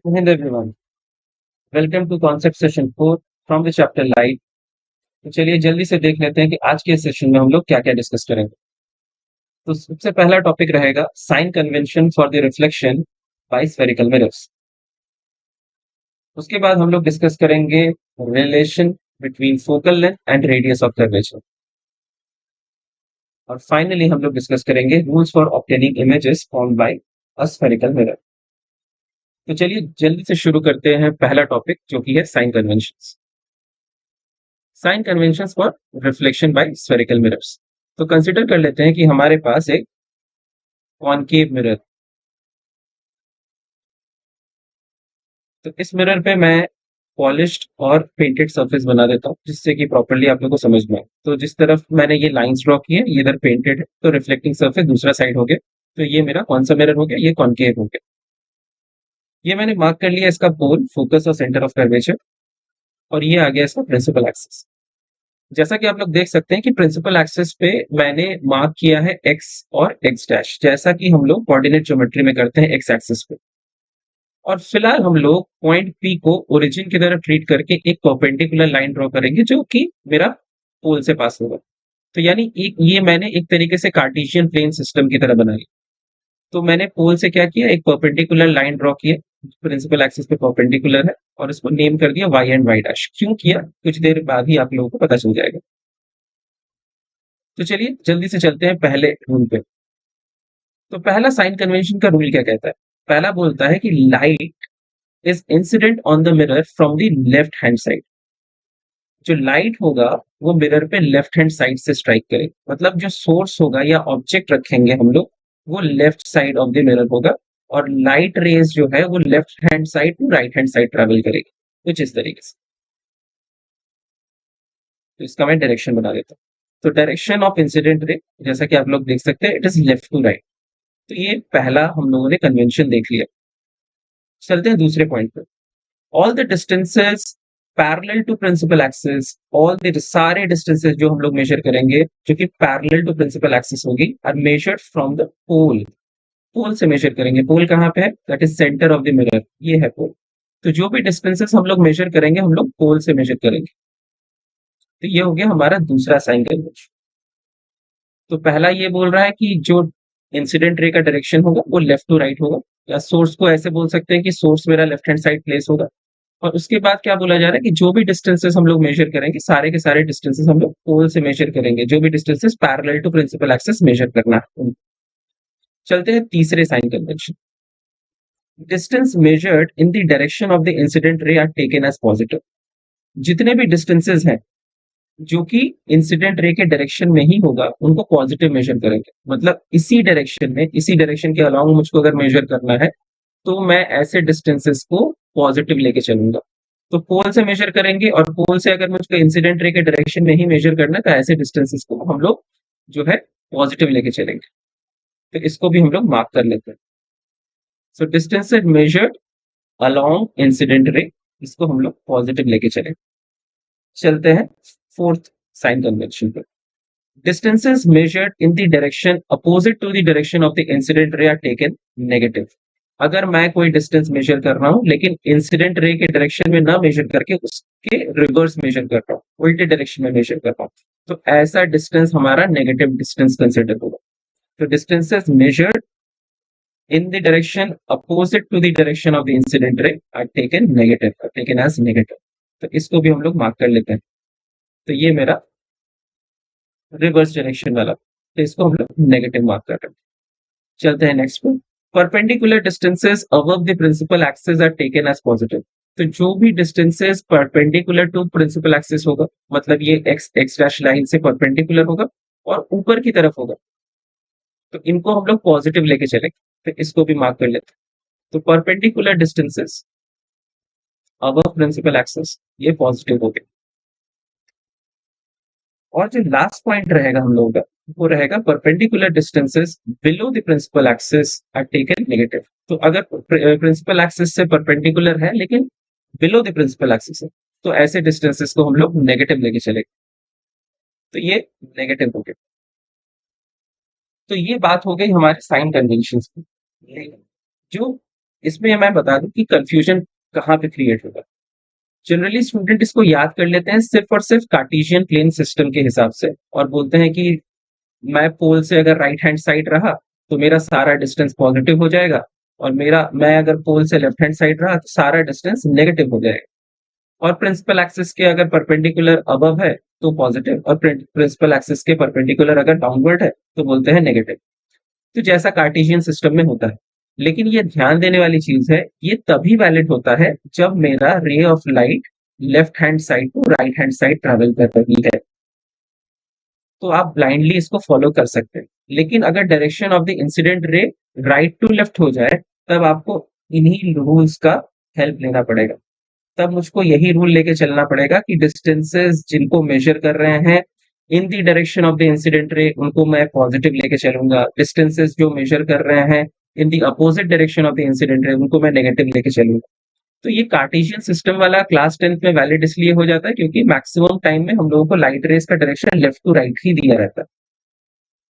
Hello everyone, welcome to concept session 4 from the chapter light। तो चलिए जल्दी से देख लेते हैं कि आज के सेशन में हम लोग क्या क्या डिस्कस करेंगे। तो सबसे पहला टॉपिक रहेगा sign convention for the reflection by spherical mirrors. उसके बाद हम लोग डिस्कस करेंगे relation between focal length and radius of curvature. और फाइनली हम लोग डिस्कस करेंगे rules for obtaining images formed by a spherical mirror. तो चलिए जल्दी से शुरू करते हैं पहला टॉपिक जो कि है sign conventions. Sign conventions for reflection by spherical mirrors. तो कंसिडर कर लेते हैं कि हमारे पास एक कॉनकेव मिरर। तो इस मिरर पे मैं पॉलिश्ड और पेंटेड सरफेस बना देता हूँ जिससे कि प्रॉपर्ली आप लोगों को समझ में आए। तो जिस तरफ मैंने ये लाइंस ड्रॉ की है ये इधर पेंटेड है, तो रिफ्लेक्टिंग सरफेस दूसरा साइड हो गया। तो ये मेरा कौन सा मिरर हो गया, ये कॉनकेव हो गया। ये मैंने मार्क कर लिया इसका पोल, फोकस और सेंटर ऑफ कर्वेचर। और ये आ गया इसका प्रिंसिपल एक्सिस। जैसा कि आप लोग देख सकते हैं कि प्रिंसिपल एक्सिस पे मैंने मार्क किया है एक्स और एक्स डैश, जैसा कि हम लोग कोऑर्डिनेट ज्योमेट्री में करते हैं एक्स एक्सिस पे। और फिलहाल हम लोग पॉइंट पी को ओरिजिन की तरह ट्रीट करके एक परपेंडिकुलर लाइन ड्रॉ करेंगे जो कि मेरा पोल से पास होगा। तो यानी एक ये मैंने एक तरीके से कार्टेशियन प्लेन सिस्टम की तरह बनाई। तो मैंने पोल से क्या किया, एक परपेंडिकुलर लाइन ड्रॉ किया, प्रिंसिपल एक्सिस पे परपेंडिकुलर है, और इसको नेम कर दिया वाई एंड वाई डैश। क्यों किया कुछ देर बाद ही आप लोगों को पता चल जाएगा। तो चलिए जल्दी से चलते हैं पहले रूल पे। तो पहला साइन कन्वेंशन का रूल क्या कहता है? पहला बोलता है कि light is incident on the mirror from the left hand side. जो लाइट होगा वो मिरर पे लेफ्ट हैंड साइड से स्ट्राइक करेगा। मतलब जो सोर्स होगा या ऑब्जेक्ट रखेंगे हम लोग वो left side of the mirror होगा, और लाइट रेज जो है वो left hand side to right hand side travel करेगी कुछ इस तरीके से। तो इसका मैं डायरेक्शन बना देता हूँ। तो डायरेक्शन ऑफ इंसिडेंट रे जैसा कि आप लोग देख सकते हैं it is left to right. तो ये पहला हम लोगों ने कन्वेंशन देख लिया। चलते हैं दूसरे पॉइंट पे। All the distances parallel to principal axis, all the सारे डिस्टेंसेस जो हम लोग मेजर करेंगे जो कि पैरेलल टू प्रिंसिपल एक्सिस होगी are measured from the pole. Pole से मेजर करेंगे। पोल कहाँ पे है? That is centre of the mirror, ये है पोल। तो जो भी डिस्टेंसेस हम लोग मेजर करेंगे हम लोग पोल से मेजर करेंगे। तो ये हो गया हमारा दूसरा साइन कन्वेंशन। तो पहला ये बोल रहा है कि जो इंसिडेंट रे का डायरेक्शन होगा वो लेफ्ट टू राइट होगा, या सोर्स को ऐसे बोल सकते हैं कि सोर्स मेरा लेफ्ट हैंड साइड प्लेस होगा। और उसके बाद क्या बोला जा रहा है कि जो भी डिस्टेंसेस हम लोग मेजर करेंगे सारे के सारे डिस्टेंसेस हम लोग पोल से मेजर करेंगे, जो भी distances parallel to principal axis measure करना है। चलते हैं तीसरे sign convention. Distance measured in the direction of the incident ray are taken as positive. जितने भी डिस्टेंसेस हैं जो कि इंसिडेंट रे के डायरेक्शन में ही होगा उनको पॉजिटिव मेजर करेंगे। मतलब इसी डायरेक्शन में, इसी डायरेक्शन के अलावा मुझको अगर मेजर करना है तो मैं ऐसे डिस्टेंसेस को पॉजिटिव लेके चलूंगा। तो पोल से मेजर करेंगे, और पोल से अगर मुझको इंसिडेंट रे के डायरेक्शन में ही मेजर करना है तो ऐसे डिस्टेंसेस को हम लोग जो है पॉजिटिव लेके चलेंगे। तो इसको भी हम लोग मार्क कर लेते हैं। So distance measured along incident ray, इसको हम लोग पॉजिटिव लेके चलेंगे। चलते हैं फोर्थ साइन कन्वेंशन पर। Distances measured in the direction opposite to the direction of the incident ray are taken negative। अगर मैं कोई डिस्टेंस मेजर कर रहा हूं लेकिन इंसिडेंट रे के डायरेक्शन में ना मेजर करके उसके रिवर्स मेजर कर रहा हूं, उल्टे डायरेक्शन में मेजर कर रहा हूं, तो ऐसा डिस्टेंस हमारा नेगेटिव डिस्टेंस कंसिडर होगा। तो distances measured in the direction opposite to the direction of the incident ray are taken negative, taken as negative. तो इसको भी हम लोग मार्क कर लेते हैं। तो ये मेरा रिवर्स डायरेक्शन वाला, तो इसको हम लोग नेगेटिव मार्क कर रहे हैं। चलते हैं नेक्स्ट पे। Perpendicular distances above the principal axis are taken as positive. तो जो भी distances perpendicular to principal axis होगा, मतलब ये एक्स एक्स डैश लाइन से परपेंडिकुलर होगा और ऊपर की तरफ होगा, तो इनको हम लोग पॉजिटिव लेके चलेंगे। तो इसको भी मार्क कर लेते हैं। तो perpendicular distances above principal axis ये पॉजिटिव हो गए। और जो लास्ट पॉइंट रहेगा हम लोगों का वो रहेगा perpendicular distances below the principal axis are taken negative. तो अगर प्रिंसिपल एक्सिस से परपेंडिकुलर है लेकिन बिलो द प्रिंसिपल एक्सिस है तो ऐसे डिस्टेंसेस को हम लोग नेगेटिव लेके चलेंगे। तो ये नेगेटिव हो गया। तो ये बात हो गई हमारे साइन कन्वेंशन की। लेकिन जो इसमें मैं बता दूं कि कंफ्यूजन कहाँ पे क्रिएट होगा। जनरली स्टूडेंट इसको याद कर लेते हैं सिर्फ और सिर्फ कार्टेशियन प्लेन सिस्टम के हिसाब से, और बोलते हैं कि मैं पोल से अगर राइट हैंड साइड रहा तो मेरा सारा डिस्टेंस पॉजिटिव हो जाएगा, और मेरा मैं अगर पोल से लेफ्ट हैंड साइड रहा तो सारा डिस्टेंस नेगेटिव हो जाएगा। और प्रिंसिपल एक्सिस के अगर परपेंडिकुलर अबव है तो पॉजिटिव, और प्रिंसिपल एक्सिस के परपेंडिकुलर अगर डाउनवर्ड है तो बोलते हैं नेगेटिव। तो जैसा कार्टेशियन सिस्टम में होता है। लेकिन ये ध्यान देने वाली चीज है, ये तभी वैलिड होता है जब मेरा ray of light left hand side to right hand side travel कर रही है, तो आप ब्लाइंडली इसको फॉलो कर सकते हैं। लेकिन अगर direction of the incident ray right to left हो जाए, तब आपको इन्हीं रूल्स का हेल्प लेना पड़ेगा। तब मुझको यही रूल लेके चलना पड़ेगा कि डिस्टेंसेस जिनको मेजर कर रहे हैं इन the direction of the incident रे, उनको मैं पॉजिटिव लेके चलूंगा। डिस्टेंसेस जो मेजर कर रहे हैं in the opposite direction of the incident रे, उनको मैं नेगेटिव लेके चलूंगा। तो ये कार्टेशियन सिस्टम वाला क्लास 10th में वैलिड इसलिए हो जाता है क्योंकि मैक्सिमम टाइम में हम लोगों को लाइट रेस का डायरेक्शन लेफ्ट टू राइट ही दिया रहता है,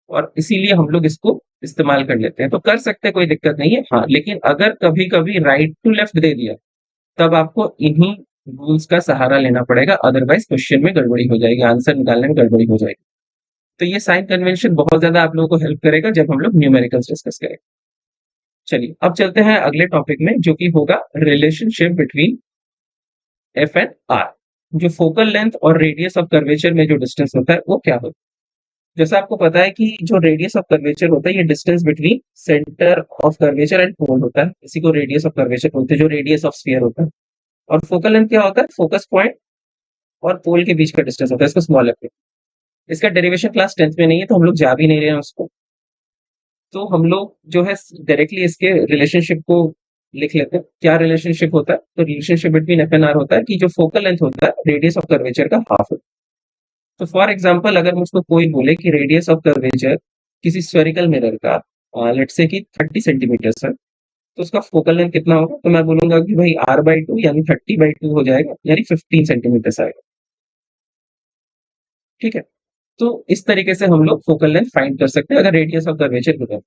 और इसीलिए हम लोग इसको इस्तेमाल कर लेते हैं। तो कर सकते हैं, कोई दिक्कत नहीं है। हाँ, लेकिन अगर कभी कभी राइट टू लेफ्ट दे दिया, तब आपको इन्हीं रूल्स का सहारा लेना पड़ेगा, अदरवाइज क्वेश्चन में गड़बड़ी हो जाएगी, आंसर निकालने में गड़बड़ी हो जाएगी। तो ये साइन कन्वेंशन बहुत ज्यादा आप लोगों को हेल्प करेगा जब हम लोग न्यूमेरिकल्स डिस्कस करें। चलिए अब चलते हैं अगले टॉपिक में, जो कि होगा relationship between F and R. जो फोकल लेंथ और रेडियस ऑफ कर्वेचर में जो डिस्टेंस होता है वो क्या होता है। जैसा आपको पता है कि जो रेडियस ऑफ कर्वेचर होता है ये distance between centre of curvature and pole होता है, इसी को रेडियस ऑफ कर्वेचर बोलते हैं, जो रेडियस ऑफ स्फीयर होता है। और फोकल लेंथ क्या होता है, फोकस पॉइंट और पोल के बीच का डिस्टेंस होता है, इसको स्मॉल एफ। इसका डेरिवेशन क्लास 10th में नहीं है, तो हम लोग जा भी नहीं रहे हैं उसको। तो हम लोग जो है डायरेक्टली इसके रिलेशनशिप को लिख लेते हैं। क्या रिलेशनशिप होता है, तो relationship between F and R होता है कि जो फोकल लेंथ होता है रेडियस ऑफ कर्वेचर का हाफ होता है। तो फॉर एग्जाम्पल अगर मुझको कोई बोले कि रेडियस ऑफ कर्वेचर किसी स्फेरिकल मिरर का लेट्स से कि 30 सेंटीमीटर है, तो उसका फोकल लेंथ कितना होगा, तो मैं बोलूंगा कि भाई r/2 यानी 30/2 हो जाएगा, यानी 15 सेंटीमीटर आएगा। ठीक है। तो इस तरीके से हम लोग फोकल लेंथ फाइंड कर सकते हैं अगर रेडियस ऑफ कर्वेचर गिवन।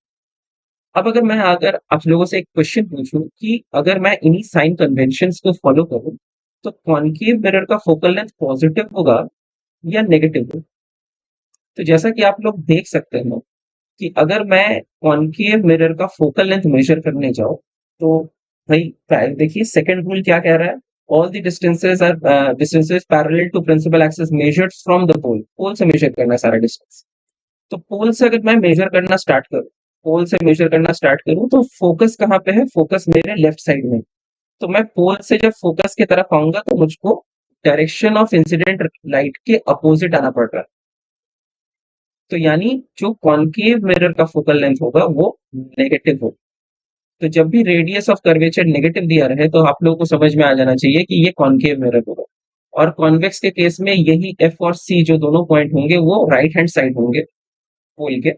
अब अगर आप लोगों से एक क्वेश्चन पूछूं कि अगर मैं इन्हीं साइन कन्वेंशंस को फॉलो करूं, तो कॉनकेव मिरर का फोकल लेंथ पॉजिटिव होगा या नेगेटिव होगा। तो जैसा कि आप लोग देख सकते हो कि अगर मैं कॉनकेव मिरर का फोकल लेंथ मेजर करने जाऊं, तो भाई देखिए सेकंड रूल क्या कह रहा है, all the distances parallel to principal axis measured from the pole. Pole से मेजर करना है सारा डिस्टेंस। तो पोल से अगर मैं मेजर करना स्टार्ट करूं, तो फोकस कहाँ पे है, फोकस मेरे लेफ्ट साइड में। तो मैं पोल से जब फोकस की तरफ आऊंगा तो मुझको डायरेक्शन ऑफ इंसिडेंट लाइट के अपोजिट आना पड़ रहा है। तो यानी जो कॉनकेव मिरर का फोकल लेंथ होगा वो नेगेटिव होगा। तो जब भी रेडियस ऑफ कर्वेचर नेगेटिव दिया रहे तो आप लोगों को समझ में आ जाना चाहिए कि ये कॉनकेव मिरर होगा। और कॉन्वेक्स के केस में यही एफ और सी जो दोनों पॉइंट होंगे वो राइट हैंड साइड होंगे पोल के।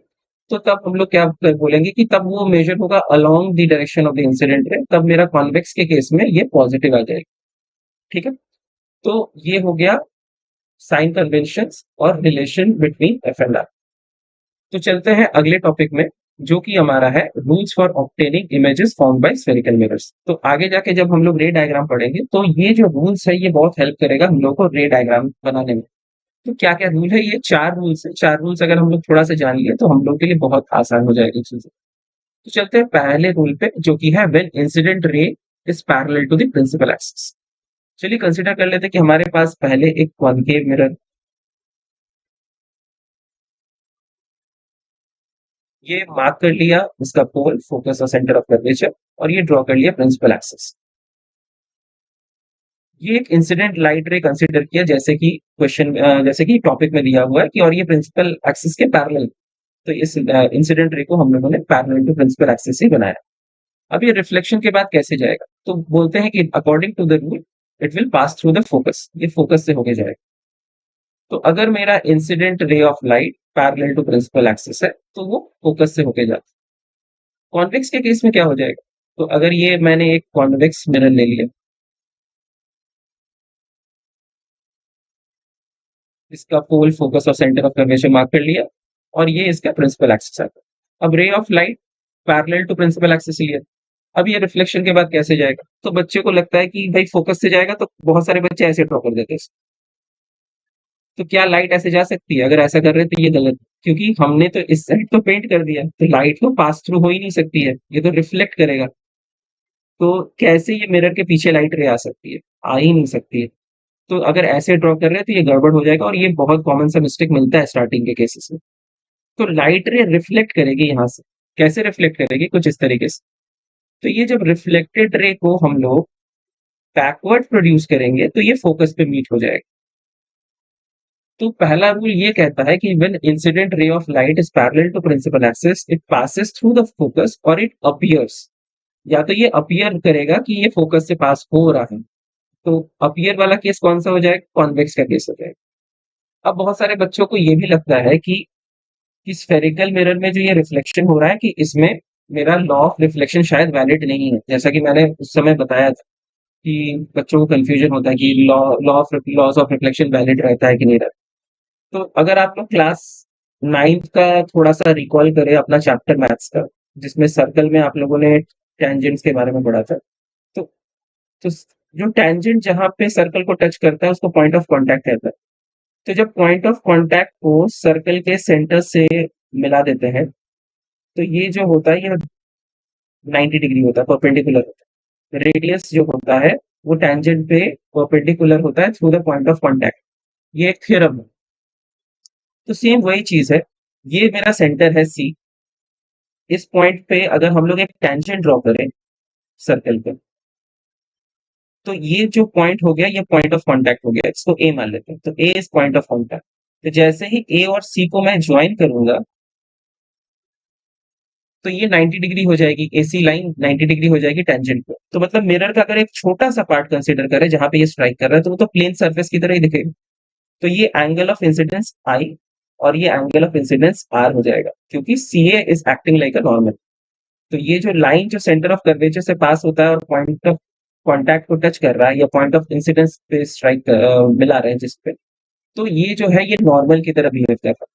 तो तब हम लोग क्या बोलेंगे कि तब वो मेजर होगा along the direction of the incident रे, तब मेरा कॉन्वेक्स के केस में ये पॉजिटिव आ जाएगा। ठीक है। तो ये हो गया साइन कन्वेंशंस और relation between F and R. तो चलते हैं अगले टॉपिक में, जो कि हमारा है rules for obtaining images formed bye spherical mirrors. तो आगे जाके जब हम लोग रे डायग्राम पढ़ेंगे तो ये जो रूल्स है ये बहुत हेल्प करेगा हम लोग को रे डायग्राम बनाने में। तो क्या क्या रूल है, ये 4 रूल्स है। 4 रूल्स अगर हम लोग थोड़ा सा जान लिए तो हम लोग के लिए बहुत आसान हो जाएगी चीजें। तो चलते हैं पहले रूल पे, जो कि है when incident ray is parallel to the principal axis. चलिए कंसीडर कर लेते हैं कि हमारे पास पहले एक कॉनकेव मिरर, ये मार्क कर लिया इसका पोल, फोकस और सेंटर ऑफ कर्वेचर, और ये ड्रॉ कर लिया प्रिंसिपल एक्सिस। ये एक इंसिडेंट लाइट रे कंसीडर किया, जैसे कि टॉपिक में दिया हुआ है कि और ये प्रिंसिपल एक्सिस के पैरेलल। तो इस इंसिडेंट रे को हम लोगों ने पैरेलल टू प्रिंसिपल एक्सिस ही बनाया। अब ये रिफ्लेक्शन के बाद कैसे जाएगा, तो बोलते हैं कि according to the rule it will pass through the focus, ये फोकस से होके जाएगा। तो अगर मेरा incident ray of light parallel to principal axis है तो वो फोकस से होके जाता है। कॉन्वेक्स के केस में क्या हो जाएगा, तो अगर ये मैंने एक कॉन्वेक्स मिरर ले लिया, इसका पोल, फोकस और सेंटर ऑफ कर्वेचर मार्क कर लिया, और ये इसका प्रिंसिपल एक्सिस आता है। अब ray of light parallel to principal axis लिया, अब ये रिफ्लेक्शन के बाद कैसे जाएगा? तो बच्चे को लगता है कि भाई फोकस से जाएगा, तो बहुत सारे बच्चे ऐसे ड्रॉ कर देते हैं। तो क्या लाइट ऐसे जा सकती है? अगर ऐसा कर रहे हैं तो ये गलत है, क्योंकि हमने तो इस साइड तो पेंट कर दिया, तो लाइट तो पास थ्रू हो ही नहीं सकती है, ये तो रिफ्लेक्ट करेगा। तो कैसे ये मिरर के पीछे लाइट रे आ सकती है? आ ही नहीं सकती है। तो अगर ऐसे ड्रॉ कर रहे हैं तो ये गड़बड़ हो जाएगा, और ये बहुत कॉमन सा मिस्टेक मिलता है स्टार्टिंग के केसेस में। तो लाइट रे रिफ्लेक्ट करेगी यहाँ से। कैसे रिफ्लेक्ट करेगी? कुछ इस तरीके से। तो ये जब रिफ्लेक्टेड रे को हम लोग बैकवर्ड प्रोड्यूस करेंगे तो ये फोकस पे मीट हो जाएगा। तो पहला रूल ये कहता है कि when incident ray of light is parallel to principal axis it passes through the focus और इट अपीयर्स। या तो ये अपीयर करेगा कि ये फोकस से पास हो रहा है। तो अपीयर वाला केस कौन सा हो जाएगा? कॉन्वेक्स का केस हो जाएगा। अब बहुत सारे बच्चों को ये भी लगता है कि स्फेरिकल मिरर में जो ये रिफ्लेक्शन हो रहा है कि इसमें मेरा लॉ ऑफ रिफ्लेक्शन शायद वैलिड नहीं है, जैसा कि मैंने उस समय बताया था कि बच्चों को कंफ्यूजन होता है कि लॉस ऑफ रिफ्लेक्शन वैलिड रहता है कि नहीं रहता। तो अगर आप लोग क्लास 9th का थोड़ा सा रिकॉल करें अपना चैप्टर मैथ्स का, जिसमें सर्कल में आप लोगों ने टेंजेंट्स के बारे में पढ़ा था। तो तो जो टेंजेंट जहां पे सर्कल को टच करता है उसको पॉइंट ऑफ कांटेक्ट कहता है। तो जब पॉइंट ऑफ कांटेक्ट को सर्कल के सेंटर से मिला देते हैं, तो ये जो होता है ये 90 डिग्री होता है, परपेंडिकुलर होता है। रेडियस जो होता है वो टेंजेंट पे परपेंडिकुलर होता है through the point of contact. ये एक थ्योरम है। तो सेम वही चीज है। ये मेरा सेंटर है सी। इस पॉइंट पे अगर हम लोग एक टेंजेंट ड्रॉ करें सर्कल पे, तो ये जो पॉइंट हो गया ये पॉइंट ऑफ कांटेक्ट हो गया, इसको ए मान लेते हैं। तो ए इज पॉइंट ऑफ कांटेक्ट। तो जैसे ही ए और सी को मैं ज्वाइन करूंगा तो ये 90 डिग्री हो जाएगी, एसी लाइन 90 डिग्री हो जाएगी टेंजेंट पे। तो मतलब मिरर का अगर एक छोटा सा पार्ट कंसीडर करें जहां पे ये स्ट्राइक कर रहा है, तो वो तो प्लेन सरफेस की तरह ही दिखेगा। तो ये एंगल ऑफ इंसिडेंस आई और ये एंगल ऑफ इंसिडेंस आर हो जाएगा, क्योंकि C A is acting like a normal. तो ये जो लाइन जो सेंटर ऑफ कर्वेचर से पास होता है और पॉइंट ऑफ कांटेक्ट को टच कर रहा है या पॉइंट ऑफ इंसिडेंस पे स्ट्राइक मिला रहे हैं जिस पे, तो ये जो है ये नॉर्मल की तरह बिहेव कर रहा है।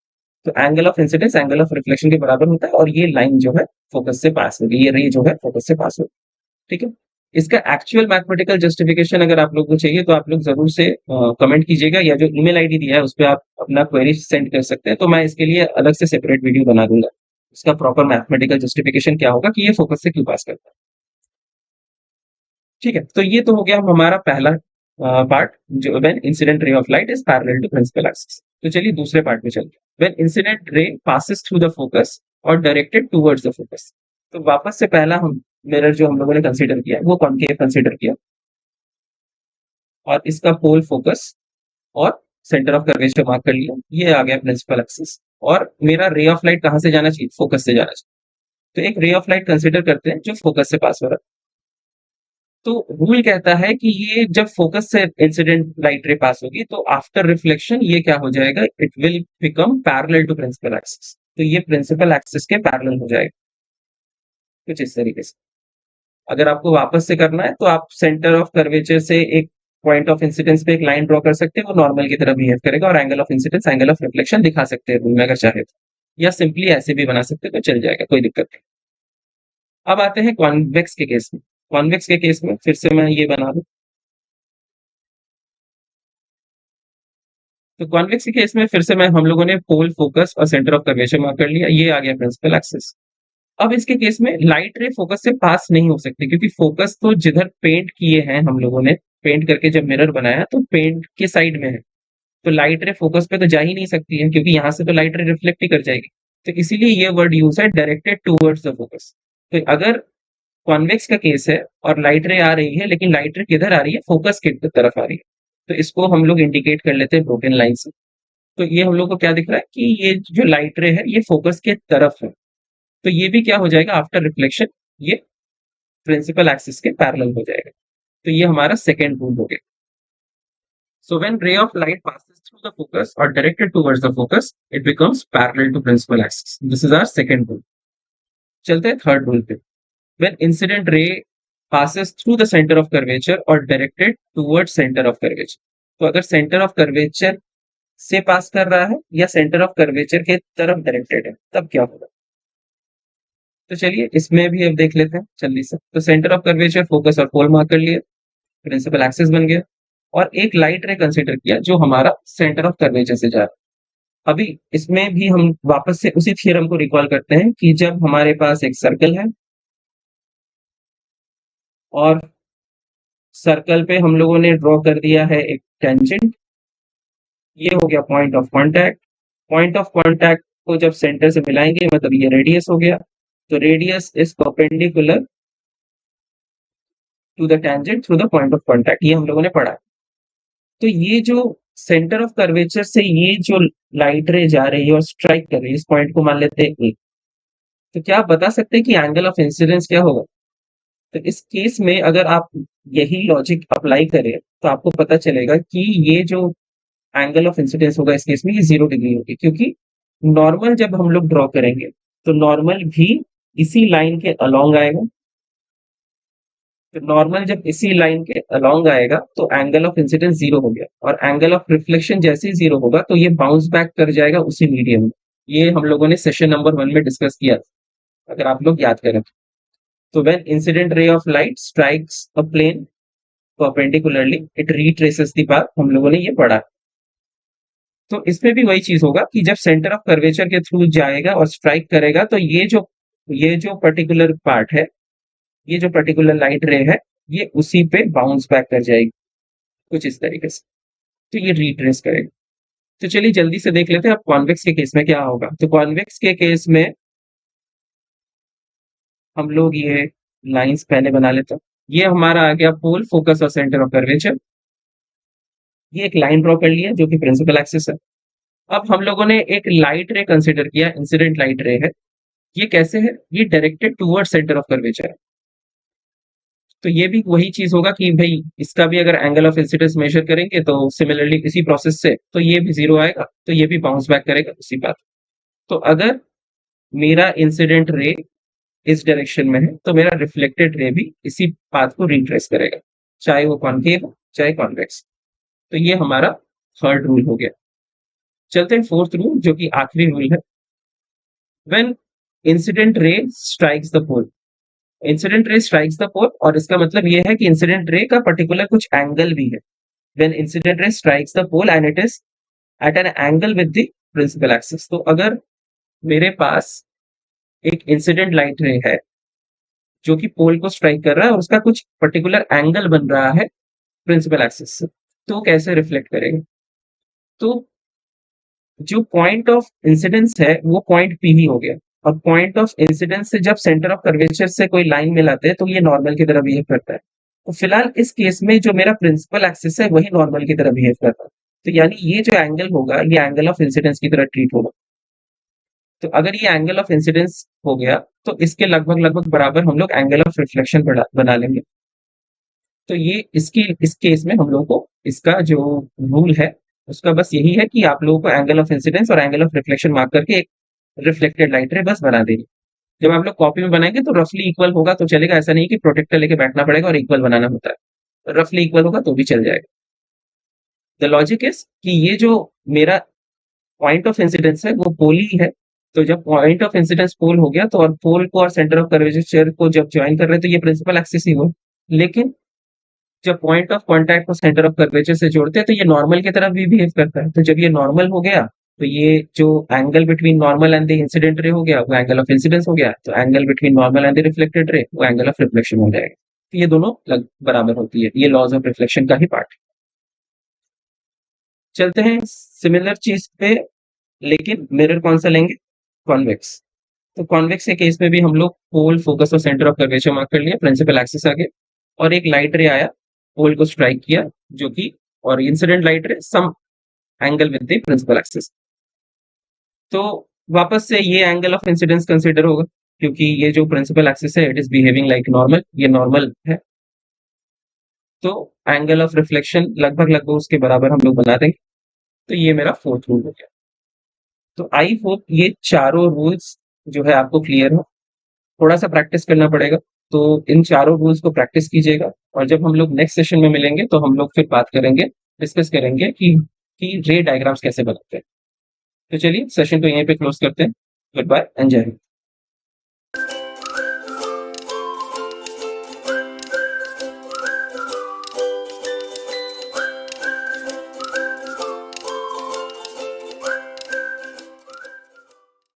तो angle of incidence angle of reflection के बराबर होता है, और ये लाइन जो है फोकस से पास होगी, ये रे जो है फोकस से पास होगी। ठीक है। इसका एक्चुअल मैथमेटिकल जस्टिफिकेशन अगर आप लोग को चाहिए तो आप लोग जरूर से कमेंट कीजिएगा, या जो ईमेल आईडी दिया है उस पर आप अपना क्वेरी सेंड कर सकते हैं, तो मैं इसके लिए अलग से सेपरेट वीडियो बना दूंगा। इसका प्रॉपर मैथमेटिकल जस्टिफिकेशन क्या होगा कि ये फोकस से क्यों पास करता है। ठीक है। तो ये तो हो गया हमारा पहला पार्ट, जो when incident ray of light is parallel to principal axis. तो चलिए दूसरे पार्ट में चलते हैं। When incident ray passes through the focus और डायरेक्टेड टुवर्ड्स द फोकस। तो वापस से पहला हम मिरर जो हम लोगों ने कंसीडर किया वो कॉनकेव कंसीडर किया, और इसका पोल फोकस और सेंटर ऑफ कर्वेचर मार्क कर लिया, ये आ गया प्रिंसिपल एक्सिस। और मेरा रे ऑफ लाइट कहां से जाना चाहिए? फोकस से जाना चाहिए। तो एक रे ऑफ लाइट कंसीडर करते हैं जो फोकस से पास हो रहा है। तो रूल कहता है कि ये जब फोकस से इंसिडेंट लाइट रे पास होगी तो आफ्टर रिफ्लेक्शन ये क्या हो जाएगा? It will become parallel to principal axis. तो ये प्रिंसिपल एक्सिस के पैरेलल हो जाएगा, कुछ इस तरीके से। अगर आपको वापस से करना है तो आप सेंटर ऑफ कर्वेचर से एक पॉइंट ऑफ इंसिडेंस पे एक लाइन ड्रॉ कर सकते हैं, वो नॉर्मल की तरह बिहेव करेगा, और angle of incidence angle of reflection दिखा सकते हैं रूल में अगर चाहे तो, या सिंपली ऐसे भी बना सकते हैं तो चल जाएगा, कोई दिक्कत नहीं। अब आते हैं कॉन्वेक्स के केस में। कॉन्वेक्स के केस में फिर से मैं ये बना दूं। तो कॉन्वेक्स के केस में फिर से मैं हम लोगों ने पोल फोकस और सेंटर ऑफ कर्वेचर मार्क कर लिया, ये आ गया प्रिंसिपल एक्सिस। अब इसके केस में लाइट रे फोकस से पास नहीं हो सकती, क्योंकि फोकस तो जिधर पेंट किए हैं हम लोगों ने, पेंट करके जब मिरर बनाया तो पेंट के साइड में है। तो लाइट रे फोकस पे तो जा ही नहीं सकती है, क्योंकि यहाँ से तो लाइट रे रिफ्लेक्ट ही कर जाएगी। तो इसीलिए ये वर्ड यूज है, डायरेक्टेड टूवर्ड्स द फोकस। तो अगर कॉन्वेक्स का केस है और लाइट रे आ रही है, लेकिन लाइट रे किधर आ रही है? फोकस की तरफ आ रही है। तो इसको हम लोग इंडिकेट कर लेते हैं ब्रोकन लाइन से। तो ये हम लोग को क्या दिख रहा है कि ये जो लाइट रे है ये फोकस के तरफ है। तो ये भी क्या हो जाएगा? आफ्टर रिफ्लेक्शन ये प्रिंसिपल एक्सिस के पैरेलल हो जाएगा। तो ये हमारा सेकेंड रूल हो गया। So when ray of light passes through the focus or directed towards the focus, it becomes parallel to principal axis. This is our second rule. चलते हैं थर्ड रूल पे। When incident ray passes through the center of curvature or directed towards center of curvature. तो अगर centre of curvature से पास कर रहा है या सेंटर ऑफ कर्वेचर के तरफ डायरेक्टेड है, तब क्या होगा? तो चलिए इसमें भी अब देख लेते हैं जल्दी से। तो सेंटर ऑफ कर्वेचर, फोकस और पोल मार्क कर लिए, प्रिंसिपल एक्सिस बन गया, और एक लाइट रे कंसीडर किया जो हमारा सेंटर ऑफ कर्वेचर से जा रहा है। अभी इसमें भी हम वापस से उसी थ्योरम को रिकॉल करते हैं कि जब हमारे पास एक सर्कल है और सर्कल पे हम लोगों ने ड्रॉ कर दिया है एक टेंजेंट, ये हो गया point of contact. Point of contact को जब सेंटर से मिलाएंगे मतलब ये रेडियस हो गया, तो radius is perpendicular to the tangent through the point of contact, ये हम लोगों ने पढ़ा। तो ये जो सेंटर ऑफ कर्वेचर से ये जो लाइट रे जा रही है और स्ट्राइक कर रही है, इस पॉइंट को मान लेते हैं ए, तो क्या आप बता सकते हैं कि एंगल ऑफ इंसिडेंस क्या होगा? तो इस केस में अगर आप यही लॉजिक अप्लाई करें तो आपको पता चलेगा कि ये जो एंगल ऑफ इंसिडेंस होगा इस केस में ये 0 डिग्री होगी, क्योंकि नॉर्मल जब हम लोग ड्रॉ करेंगे तो नॉर्मल भी इसी लाइन के अलोंग आएगा। तो नॉर्मल जब इसी लाइन के अलोंग आएगा तो एंगल ऑफ इंसिडेंस 0 हो गया, और एंगल ऑफ रिफ्लेक्शन जैसे ही 0 होगा तो ये बाउंस बैक कर जाएगा उसी मीडियम में। ये हम लोगों ने सेशन नंबर 1 में डिस्कस किया, अगर आप लोग याद करें। तो when incident ray of light strikes a plane perpendicularly it retraces the path, हम लोगों ने ये पढ़ा। तो इसमें भी वही चीज होगा कि जब सेंटर ऑफ कर्वेचर के थ्रू जाएगा और स्ट्राइक करेगा तो ये जो पर्टिकुलर पार्ट है, ये जो पर्टिकुलर लाइट रे है, ये उसी पे बाउंस बैक कर जाएगी कुछ इस तरीके से। तो ये रिट्रेस करेगा। तो चलिए जल्दी से देख लेते हैं अब कॉन्वेक्स के केस में क्या होगा। तो कॉन्वेक्स के केस में हम लोग ये लाइंस पहले बना लेते हैं। ये हमारा आ गया पोल, फोकस और सेंटर ऑफ कर्वेचर। ये एक लाइन ड्रॉ कर लिया जो कि प्रिंसिपल एक्सिस है। अब हम लोगों ने एक लाइट रे कंसिडर किया, इंसिडेंट लाइट रे है। ये कैसे है? ये directed toward centre of curvature है। तो ये भी वही चीज होगा कि भाई इसका भी अगर एंगल ऑफ इंसिडेंस मेजर करेंगे तो सिमिलरली इसी प्रोसेस से तो ये भी 0 आएगा, तो ये भी बाउंस बैक करेगा उसी पाथ। तो अगर मेरा इंसिडेंट रे इस डायरेक्शन में है तो मेरा रिफ्लेक्टेड रे भी इसी पाथ को रिट्रेस करेगा, चाहे वो कॉन्केव हो चाहे कॉन्वेक्स। तो ये हमारा थर्ड रूल हो गया। चलते हैं फोर्थ रूल जो कि आखिरी रूल है। When incident ray strikes the pole, incident ray strikes the pole, और इसका मतलब ये है कि इंसिडेंट रे का पर्टिकुलर कुछ एंगल भी है। When incident ray strikes the pole and it is at an angle with the principal axis. तो अगर मेरे पास एक इंसिडेंट लाइट रे है जो कि पोल को स्ट्राइक कर रहा है और उसका कुछ पर्टिकुलर एंगल बन रहा है प्रिंसिपल एक्सिस से, तो कैसे रिफ्लेक्ट करेगा? तो जो पॉइंट ऑफ इंसिडेंस है वो पॉइंट पी ही हो गया, और पॉइंट ऑफ इंसिडेंस से जब सेंटर ऑफ कर्वेचर से कोई लाइन मिलाते हैं तो ये नॉर्मल की तरह बिहेव करता है। तो फिलहाल इस केस में जो मेरा प्रिंसिपल एक्सिस है वही नॉर्मल की तरह बिहेव करता है। तो यानी ये जो एंगल होगा ये एंगल ऑफ इंसिडेंस की तरह ट्रीट होगा। तो अगर ये एंगल ऑफ इंसिडेंस हो गया तो इसके लगभग लगभग बराबर हम लोग एंगल ऑफ रिफ्लेक्शन बना लेंगे। तो ये इसकी इस केस में हम लोगों को इसका जो रूल है उसका बस यही है कि आप लोगों को एंगल ऑफ इंसिडेंस और एंगल ऑफ रिफ्लेक्शन मार्क करके एक रिफ्लेक्टेड लाइट रे बस बना देगी। जब आप लोग कॉपी में बनाएंगे तो रफली इक्वल होगा तो चलेगा, ऐसा नहीं कि प्रोटेक्टर लेके बैठना पड़ेगा और इक्वल बनाना होता है। रफली इक्वल होगा तो भी चल जाएगा। द लॉजिक इज कि ये जो मेरा पॉइंट ऑफ इंसिडेंस है वो पोल ही है। तो जब पॉइंट ऑफ इंसिडेंस पोल हो गया तो और पोल को और सेंटर ऑफ कर्वेचर को जब ज्वाइन कर रहे हैं तो ये प्रिंसिपल एक्सिस ही हुआ। लेकिन जब पॉइंट ऑफ कांटेक्ट को सेंटर ऑफ कर्वेचर से जोड़ते हैं तो ये नॉर्मल की तरह भी बिहेव करता है। तो जब ये नॉर्मल हो गया तो ये जो angle between normal and the incident रे हो गया वो एंगल ऑफ इंसिडेंस हो गया, तो angle between normal and the reflected ray वो एंगल ऑफ रिफ्लेक्शन हो जाएगा। तो ये दोनों बराबर होती है, ये लॉज ऑफ रिफ्लेक्शन का ही पार्ट। चलते हैं सिमिलर चीज पे, लेकिन मिरर कौन सा लेंगे? कॉन्वेक्स। तो कॉन्वेक्स के केस में भी हम लोग पोल, फोकस और सेंटर ऑफ कर्वेचर मार्क कर लिया, प्रिंसिपल एक्सिस आगे, और एक लाइट रे आया, पोल को स्ट्राइक किया जो कि, और incident light ray some angle with the principal axis. तो वापस से ये एंगल ऑफ इंसिडेंस कंसीडर होगा क्योंकि ये जो प्रिंसिपल एक्सिस है it is behaving like normal, ये नॉर्मल है। तो एंगल ऑफ रिफ्लेक्शन लगभग लगभग उसके बराबर हम लोग बना देंगे। तो ये मेरा फोर्थ रूल हो गया। तो आई होप ये चारों रूल्स जो है आपको क्लियर हो। थोड़ा सा प्रैक्टिस करना पड़ेगा, तो इन चारों रूल्स को प्रैक्टिस कीजिएगा, और जब हम लोग नेक्स्ट सेशन में मिलेंगे तो हम लोग फिर बात करेंगे, डिस्कस करेंगे कि रे डायग्राम्स कैसे बनाते हैं। तो चलिए सेशन को यहीं पे क्लोज करते हैं। गुड बाय एंड जय हिंद।